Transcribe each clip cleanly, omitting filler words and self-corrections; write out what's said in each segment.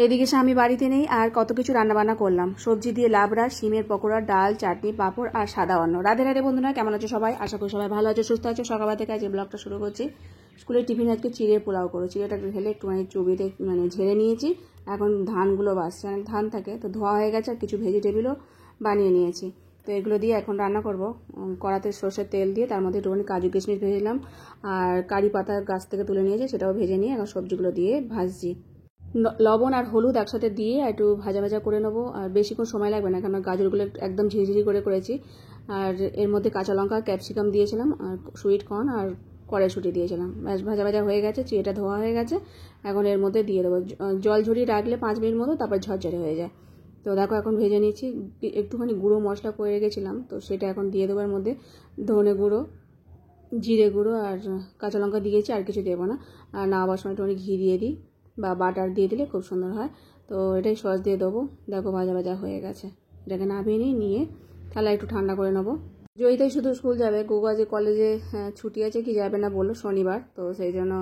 এদিকে স্বামী বাড়িতে নেই আর কত কিছু রান্নাবান্না করলাম। সবজি দিয়ে লাবড়া, শিমের পকোড়া, ডাল, চাটনি, পাঁপড় আর সাদা অন্ন। রাধে রাধে বন্ধুরা, কেমন আছো সবাই? আশা করি সবাই ভালো আছো, সুস্থ আছো। সকালবেলা থেকে আজ ব্লগটা শুরু করছি। স্কুলের টিফিন আজকে চিড়ের পোলাও করো। চিড়েটা ঢেলে একটুখানি চুবিতে ঝেড়ে নিয়েছি। এখন ধানগুলো বাসছে, অনেক ধান থাকে তো ধোয়া হয়ে গেছে, আর কিছু ভেজিটেবিলও বানিয়ে নিয়েছি। তো এগুলো দিয়ে এখন রান্না করব। কড়াতে সর্ষের তেল দিয়ে তার মধ্যে একটুখানি কাজু কিশমিশ ভেজেলাম, আর কারি পাতা গাছ থেকে তুলে নিয়েছি, সেটাও ভেজে নিয়ে এখন সবজিগুলো দিয়ে ভাজছি। লবণ আর হলুদ একসাথে দিয়ে একটু ভাজা ভাজা করে নেবো। আর বেশিক্ষণ সময় লাগবে না, কারণ গাজরগুলো একদম ঝিরিঝিরি করে করেছি। আর এর মধ্যে কাঁচা লঙ্কা, ক্যাপসিকাম দিয়েছিলাম, আর সুইট কর্ন আর কড়াইশুঁটি দিয়েছিলাম। ব্যাস ভাজা ভাজা হয়ে গেছে, চিড়েটা ধোয়া হয়ে গেছে। এখন এর মধ্যে দিয়ে দেবো, জল ঝরিয়ে রাখলে 5 মিনিট মতো, তারপর ঝরঝরে হয়ে যায়। তো দেখো এখন ভেজে নিচ্ছি। একটুখানি গুঁড়ো মশলা করে রেখেছিলাম, তো সেটা এখন দিয়ে দেবো এর মধ্যে। ধনে গুঁড়ো, জিরে গুঁড়ো আর কাঁচা লঙ্কা দিয়েছি, আর কিছু দেবো না। আর নামাবার সময় একটুখানি ঘি দিয়ে দিই বা বাটার দিয়ে দিলে খুব সুন্দর হয়। তো এটাই সস দিয়ে দেবো। দেখো ভাজা ভাজা হয়ে গেছে, এটাকে নামিয়ে নিয়ে তাহলে একটু ঠান্ডা করে নেবো। জয়িতাই শুধু স্কুল যাবে, গুগু আজ কলেজে ছুটি আছে, কি যাবে না বললো শনিবার, তো সেই জন্য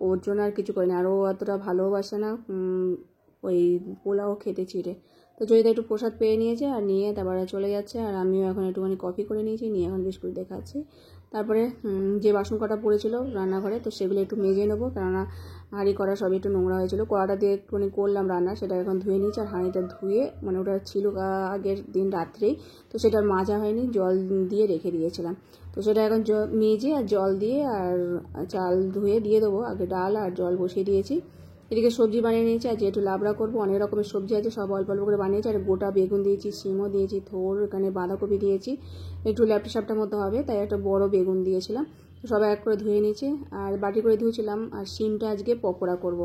ওর জন্য আর কিছু করি না। আর ও অতটা ভালোবাসে না ওই পোলাও খেতে, চিড়ে। তো জয়িতা একটু প্রসাদ পেয়ে নিয়েছে আর নিয়ে তারপরে চলে যাচ্ছে। আর আমিও এখন একটুখানি কফি করে নিয়েছি, নিয়ে এখন বিস্কুট দেখাচ্ছি। তারপরে যে বাসন কটা পড়েছিল রান্নাঘরে, তো সেগুলো একটু মেজে নেবো, কেননা হাঁড়ি কড়া সবই একটু নোংরা হয়েছিল। কড়াটা দিয়ে একটুখানি করলাম রান্না, সেটা এখন ধুয়ে নিয়েছি। আর হাঁড়িটা ধুয়ে ওটা ছিল আগের দিন রাত্রেই, তো সেটা মাজা হয়নি, জল দিয়ে রেখে দিয়েছিলাম। তো সেটা এখন মেজে আর জল দিয়ে আর চাল ধুয়ে দিয়ে দেবো। আগে ডাল আর জল বসিয়ে দিয়েছি। এদিকে সবজি বানিয়ে নিয়েছি, আর যেহেতু লাবড়া করবো, অনেক রকমের সবজি আছে, সব অল্প অল্প করে বানিয়েছি। আর গোটা বেগুন দিয়েছি, শিমও দিয়েছি, থোড় এখানে বাঁধাকপি দিয়েছি। একটু ল্যাপটা স্যাপটার মতো হবে, তাই একটা বড় বেগুন দিয়েছিলাম। সবাই এক করে ধুয়ে নিয়েছি, আর বাটি করে ধুয়েছিলাম। আর শিমটা আজকে পকোড়া করব।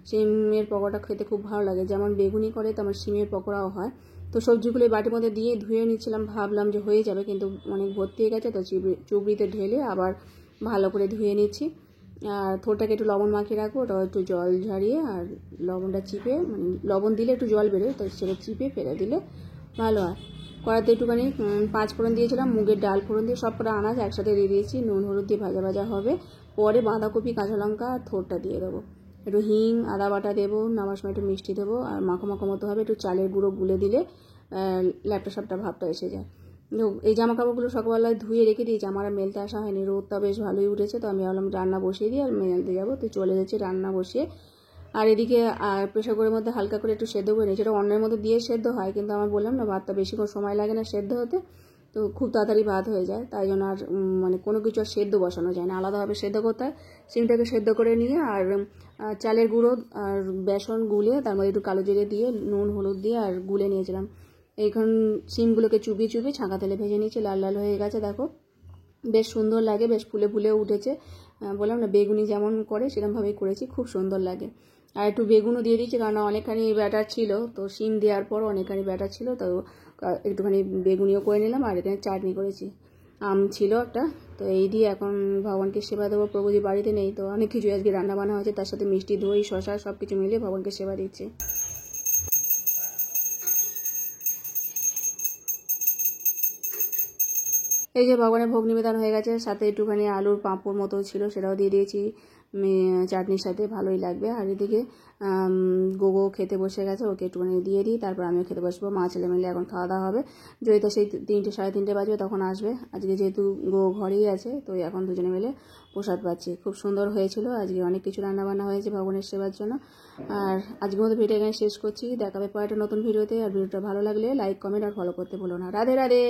শিমের পকোড়া খেতে খুব ভালো লাগে, যেমন বেগুনি করে তেমন শিমের পকোড়াও হয়। তো সবজিগুলো বাটির মধ্যে দিয়ে ধুয়ে নিচ্ছিলাম, ভাবলাম যে হয়ে যাবে, কিন্তু অনেক ভর্তি হয়ে গেছে, তো চুবড়িতে ঢেলে আবার ভালো করে ধুয়ে নিচ্ছি। আর থোড়টাকে একটু লবণ মাখিয়ে রাখবো, ওটা একটু জল ঝরিয়ে আর লবণটা চিপে, লবণ দিলে একটু জল বেরোয়, তো সেটা চিপে ফেলে দিলে ভালো হয়। কড়াতে একটুখানি 5 ফোড়ন দিয়েছিলাম, মুগের ডাল ফোড়ন দিয়ে সব কটা আনাজ একসাথে দিয়ে দিয়েছি। নুন হলুদ দিয়ে ভাজা ভাজা হবে, পরে বাঁধাকপি, কাঁচা লঙ্কা আর থোড়টা দিয়ে দেবো। একটু হিং, আদা বাটা দেবো, নামার সময় একটু মিষ্টি দেবো, আর মাখো মাখো মতো হবে। একটু চালের গুঁড়ো গুলে দিলে ল্যাপটা সাপটা ভাবটা এসে যায়। এই জামা কাপড়গুলো সকালবেলায় ধুয়ে রেখে দিয়েছি, আমার আর মেলতে আসা হয়নি। রোদটা বেশ ভালোই উঠেছে, তো আমি ভাবলাম রান্না বসিয়ে দিই আর মেলতে যাবো। তো চলে যাচ্ছি রান্না বসিয়ে। আর এদিকে প্রেশার কুকারের মধ্যে হালকা করে একটু সেদ্ধ করে নিয়েছি। এটা অন্যের মধ্যে দিয়ে সেদ্ধ হয়, কিন্তু আমার বললাম না, ভাতটা বেশিক্ষণ সময় লাগে না সেদ্ধ হতে, তো খুব তাড়াতাড়ি ভাত হয়ে যায়। তাই জন্য আর কোনো কিছু আর সেদ্ধ বসানো যায় না, আলাদাভাবে সেদ্ধ করতে হয়। সিমটাকে সেদ্ধ করে নিয়ে আর চালের গুঁড়ো আর বেসন গুলে তার মধ্যে একটু কালো জিরে দিয়ে নুন হলুদ দিয়ে আর গুলে নিয়েছিলাম। এখন সিমগুলোকে চুবিয়ে চুবিয়ে ছাঁকা তেলে ভেজে নিয়েছি, লাল লাল হয়ে গেছে। দেখো বেশ সুন্দর লাগে, বেশ ফুলে ফুলে উঠেছে। বললাম না, বেগুনি যেমন করে সেরকমভাবেই করেছি, খুব সুন্দর লাগে। আর একটু বেগুনও দিয়ে দিচ্ছি, কারণ অনেকখানি ব্যাটার ছিল, তো শিম দেওয়ার পর অনেকখানি ব্যাটার ছিল, তো একটুখানি বেগুনিও করে নিলাম। আর এখানে চাটনি করেছি, আম ছিল একটা। তো এই দিয়ে এখন ভগবানকে সেবা দেবো। প্রভুজি বাড়িতে নেই, তো অনেক কিছু আজকে রান্না বান্না হয়েছে, তার সাথে মিষ্টি, দই, শশা সব কিছু মিলিয়ে ভগবানকে সেবা দিচ্ছি। এই যে ভগবানের ভোগ নিবেদন হয়ে গেছে, সাথে একটুখানি আলুর পাঁপড় মতো ছিল, সেটাও দিয়ে দিয়েছি চাটনির সাথে, ভালোই লাগবে। আর এদিকে গোগো খেতে বসে গেছে, ওকে একটুখানি দিয়ে দিই, তারপর আমিও খেতে বসবো। মা ছেলে মিলে এখন খাওয়া দাওয়া হবে। জয়িতা সেই 3টে সাড়ে 3টে বাজবে, তখন আসবে। আজকে যেহেতু গো ঘরেই আছে, তো এখন দুজনে মিলে প্রসাদ পাচ্ছি। খুব সুন্দর হয়েছিল, আজকে অনেক কিছু রান্নাবান্না হয়েছে ভগবানের সেবার জন্য। আর আজকের মতো ভিডিও এখানে শেষ করছি, দেখাবে পরে একটা নতুন ভিডিওতে। আর ভিডিওটা ভালো লাগলে লাইক, কমেন্ট আর ফলো করতে ভুলো না। রাধে রাধে।